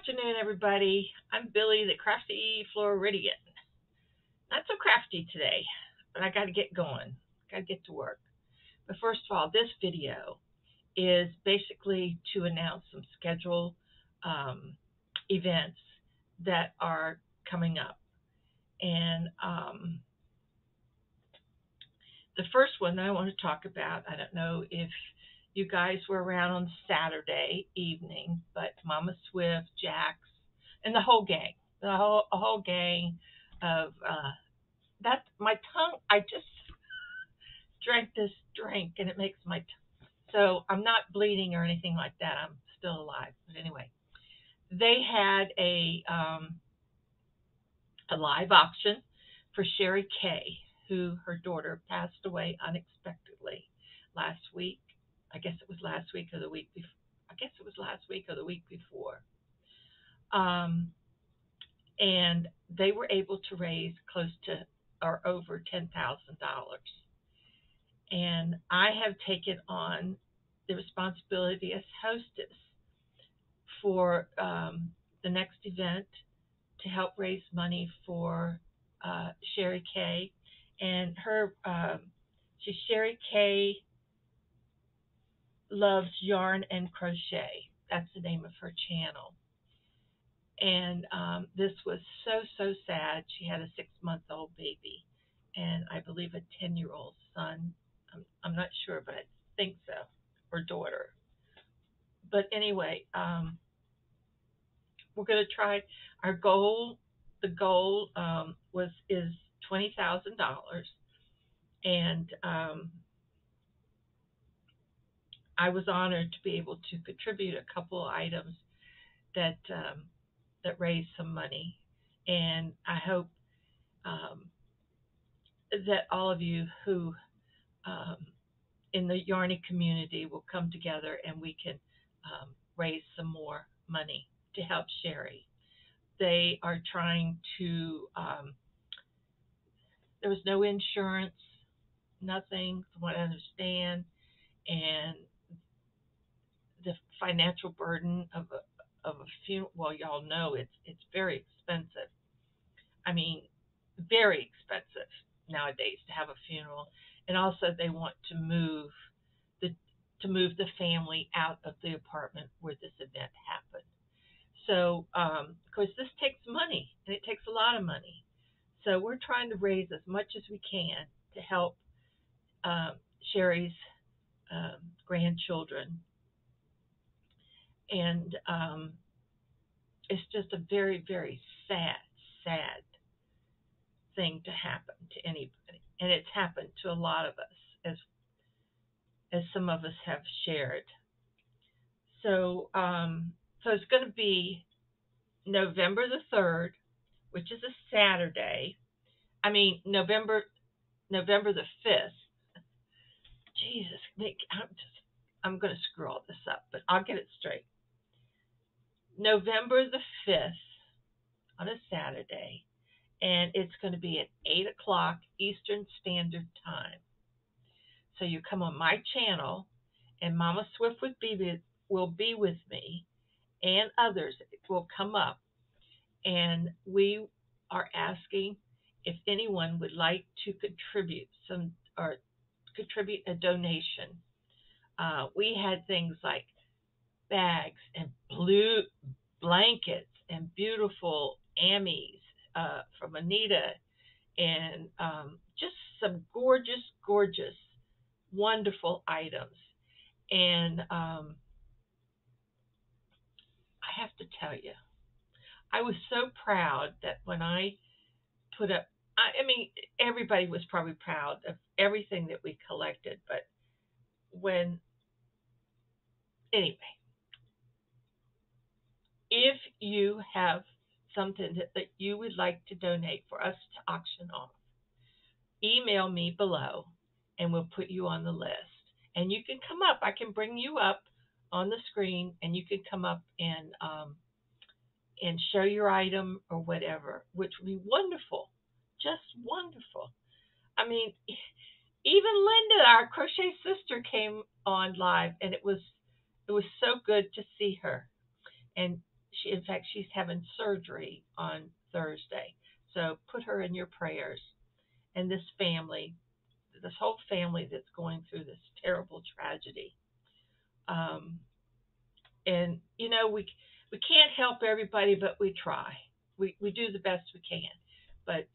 afternoon, everybody. I'm Billy, the Crafty Floridian. Not so crafty today, but I got to get going. Got to get to work. But first of all, this video is basically to announce some scheduled um, events that are coming up. And the first one that I want to talk about, I don't know if you guys were around on Saturday evening, but Mama Swift, Jax, and the whole gang, the whole gang of that. My tongue, I just drank this drink and it makes my so I'm not bleeding or anything like that. I'm still alive. But anyway, they had a live auction for Sherry Kay, who her daughter passed away unexpectedly last week. I guess it was last week or the week before. I guess it was last week or the week before. Um, and they were able to raise close to or over $10,000. And I have taken on the responsibility as hostess for the next event to help raise money for Sherry Kay. And she's Sherry Kay Loves Yarn and Crochet. That's the name of her channel. And this was so sad. She had a 6-month-old baby, and I believe a 10-year-old son. I'm not sure, but I think so, or daughter. But anyway, we're going to try. Our goal, the goal is $20,000, and I was honored to be able to contribute a couple of items that raise some money, and I hope that all of you who in the Yarny community will come together and we can raise some more money to help Sherry. They are trying to. There was no insurance, nothing from what I understand, and the financial burden of a funeral. Well, y'all know it's very expensive. I mean, very expensive nowadays to have a funeral, and also they want to move the family out of the apartment where this event happened. So, of course, this takes money, and it takes a lot of money. So we're trying to raise as much as we can to help Sherry's grandchildren, and it's just a very, very sad thing to happen to anybody, and it's happened to a lot of us, as some of us have shared. So, so it's going to be November the 3rd, which is a Saturday. I mean, November the 5th. Jesus, Nick, I'm going to screw all this up, but I'll get it straight. November the 5th on a Saturday, and it's going to be at 8 o'clock Eastern Standard Time. So you come on my channel, and Mama Swift will be with me, and others will come up, and we are asking if anyone would like to contribute a donation. We had things like bags and blue blankets and beautiful Ammies from Anita, and just some gorgeous, wonderful items. And I have to tell you, I was so proud that when I put up, I mean, everybody was probably proud of everything that we collected, but anyway, if you have something that you would like to donate for us to auction off, email me below and we'll put you on the list. And you can come up. I can bring you up on the screen, and you can come up and show your item or whatever, which would be wonderful, just wonderful. I mean, even Linda, our crochet sister, came on live, and it was so good to see her. And In fact, she's having surgery on Thursday. So put her in your prayers. And this family, this whole family that's going through this terrible tragedy. Um, and we can't help everybody, but we try. We do the best we can. But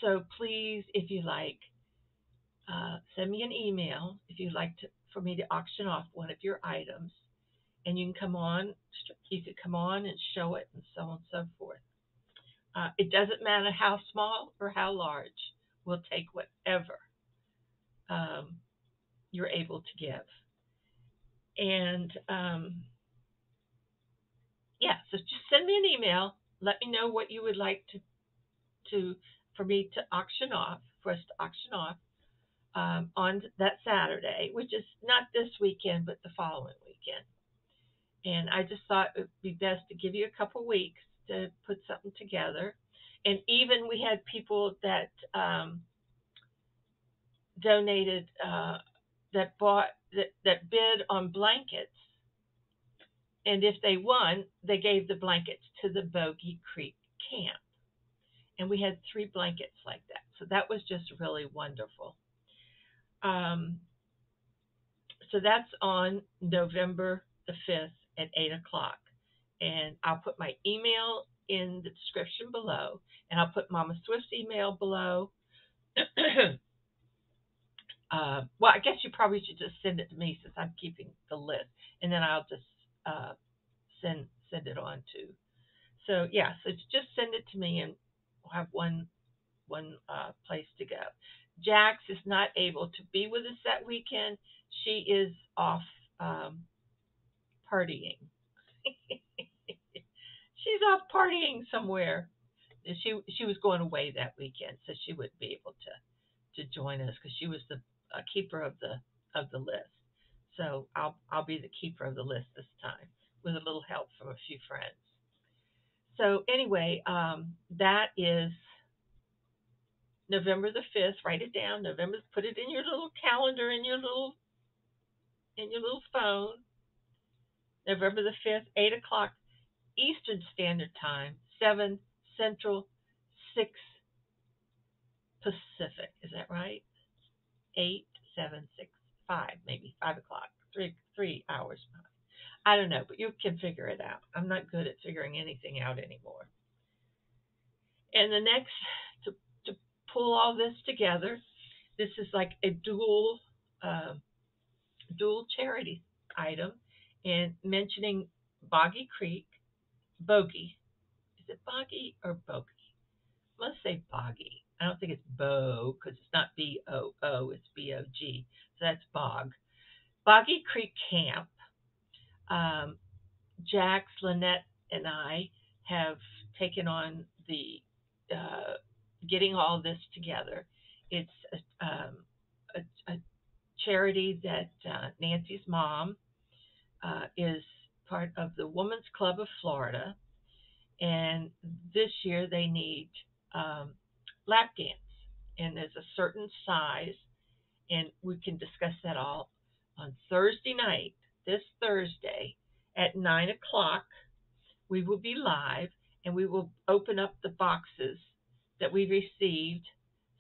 so please, if you like, send me an email if you'd like for me to auction off one of your items, and you can come on. You could come on and show it, and so on and so forth. It doesn't matter how small or how large. We'll take whatever um, you're able to give. And yeah, so just send me an email. Let me know what you would like to for me to auction off, for us to auction off on that Saturday, which is not this weekend, but the following weekend. And I just thought it would be best to give you a couple weeks to put something together. And even we had people that donated, that bought, that bid on blankets. And if they won, they gave the blankets to the Boggy Creek camp. And we had 3 blankets like that. So that was just really wonderful. Um, so that's on November the 5th at 8 o'clock. And I'll put my email in the description below. And I'll put Mama Swift's email below. Well, I guess you probably should just send it to me since I'm keeping the list. And then I'll just send it on to. So yeah, so just send it to me, and we'll have one place to go. Jax is not able to be with us that weekend. She is off partying. She's off partying somewhere. She was going away that weekend, so she wouldn't be able to join us because she was the keeper of the list. So I'll be the keeper of the list this time with a little help from a few friends. So anyway, that is November the 5th. Write it down. November. Put it in your little calendar in your little phone. November the 5th, 8 o'clock Eastern Standard Time, 7 Central, 6 Pacific. Is that right? 8, 7, 6, 5, maybe 5 o'clock. 3 hours. I don't know, but you can figure it out. I'm not good at figuring anything out anymore. And the next, to pull all this together, this is like a dual charity item, and mentioning Boggy Creek, Boggy. Is it Boggy or Bogey? Let's say Boggy. I don't think it's Bo because it's not BOO, it's BOG. So that's Bog. Boggy Creek Camp. Jax, Lynette, and I have taken on the getting all this together. It's a charity that Nancy's mom is part of the Women's Club of Florida, and this year they need lap dance, and there's a certain size, and we can discuss that all on Thursday night, this Thursday at 9 o'clock. We will be live, and we will open up the boxes that we received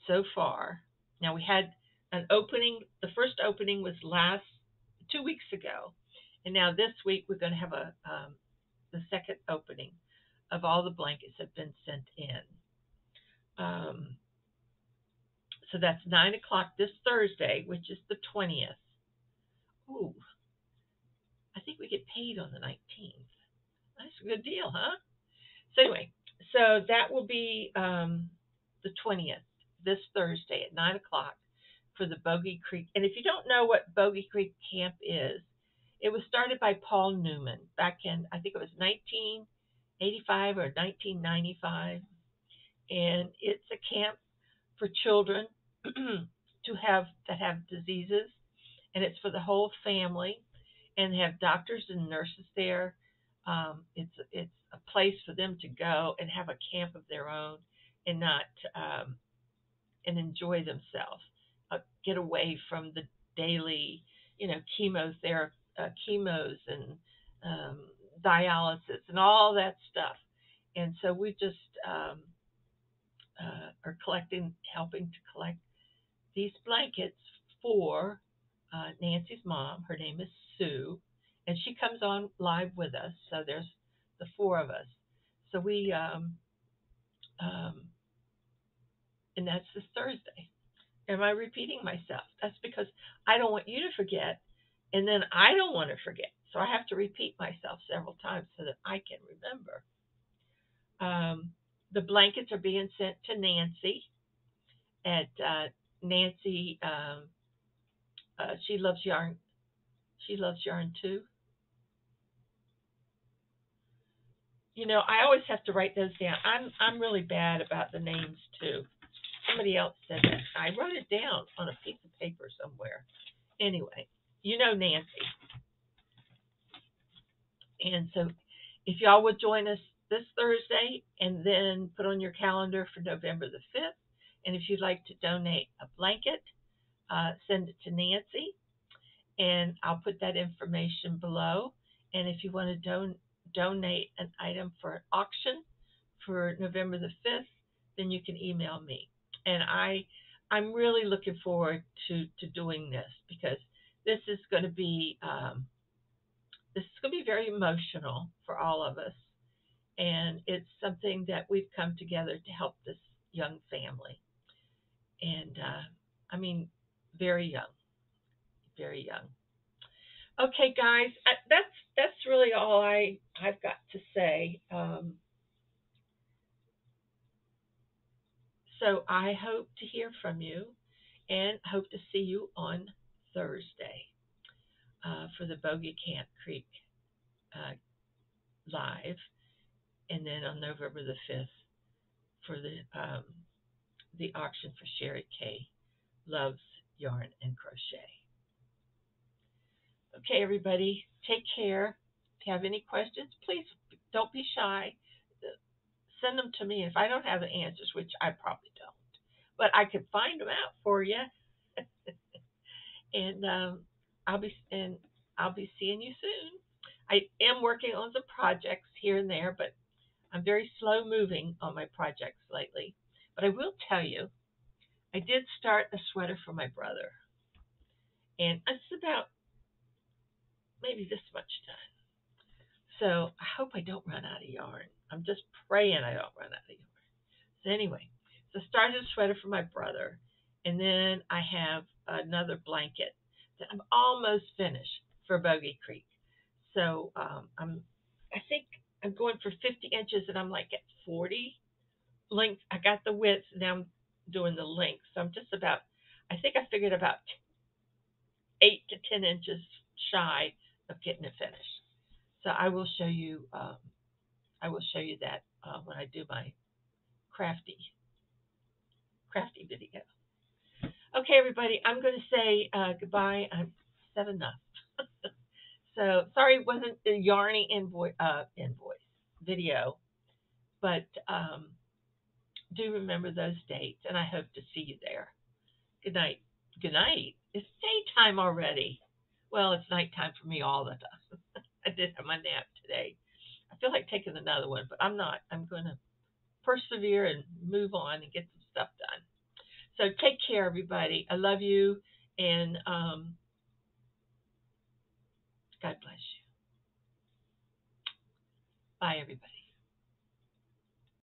so far. Now we had an opening. The first opening was 2 weeks ago, and now this week we're going to have the second opening of all the blankets that have been sent in. So that's 9 o'clock this Thursday, which is the 20th. Ooh, I think we get paid on the 19th. That's a good deal, huh? So anyway, so that will be the 20th, this Thursday at 9 o'clock for the Boggy Creek. And if you don't know what Boggy Creek Camp is, it was started by Paul Newman back in, I think it was 1985 or 1995. And it's a camp for children that have diseases, and it's for the whole family, and they have doctors and nurses there. It's a place for them to go and have a camp of their own, and not and enjoy themselves, get away from the daily, chemos and um, dialysis and all that stuff. And so we just are helping to collect these blankets for Nancy's mom. Her name is Sue, and she comes on live with us. So there's the four of us. So um, and that's this Thursday. Am I repeating myself? That's because I don't want you to forget, and then I don't want to forget. So I have to repeat myself several times so that I can remember. The blankets are being sent to Nancy at Nancy. She loves yarn. She loves yarn too. You know, I always have to write those down. I'm really bad about the names too. Somebody else said that. I wrote it down on a piece of paper somewhere. Anyway, you know Nancy. And so if y'all would join us this Thursday and then put on your calendar for November the 5th. And if you'd like to donate a blanket, send it to Nancy. And I'll put that information below. And if you want to donate an item for an auction for November the 5th, then you can email me. And I'm really looking forward to doing this because this is going to be very emotional for all of us, and it's something that we've come together to help this young family. And I mean, very young, very young. Okay, guys, that's really all I've got to say. So I hope to hear from you, and hope to see you on Thursday for the Boggy Camp Creek uh, live, and then on November the 5th for the auction for Sherry K. Loves Yarn and Crochet. Okay, everybody, take care. If you have any questions, please don't be shy. Send them to me. If I don't have the answers, which I probably don't, but I can find them out for you. And I'll be seeing you soon. I am working on some projects here and there, but I'm very slow moving on my projects lately. But I will tell you, I did start a sweater for my brother, and it's about maybe this much done. So I hope I don't run out of yarn. I'm just praying I don't run out of yarn. So anyway, so I started a sweater for my brother, and then I have another blanket that I'm almost finished for Boggy Creek. So I think I'm going for 50 inches, and I'm like at 40 length. I got the width, now I'm doing the length. So I'm just about, I think I figured about 8 to 10 inches shy of getting it finished. So I will show you. I will show you that when I do my crafty video. Okay, everybody, I'm going to say goodbye. I've said enough. So sorry it wasn't the yarny invoice video, but do remember those dates, and I hope to see you there. Good night. Good night. It's daytime already. Well, it's nighttime for me all the time. I did have my nap today. I feel like taking another one, but I'm not. I'm going to persevere and move on and get some stuff done. So take care, everybody. I love you, and God bless you. Bye, everybody.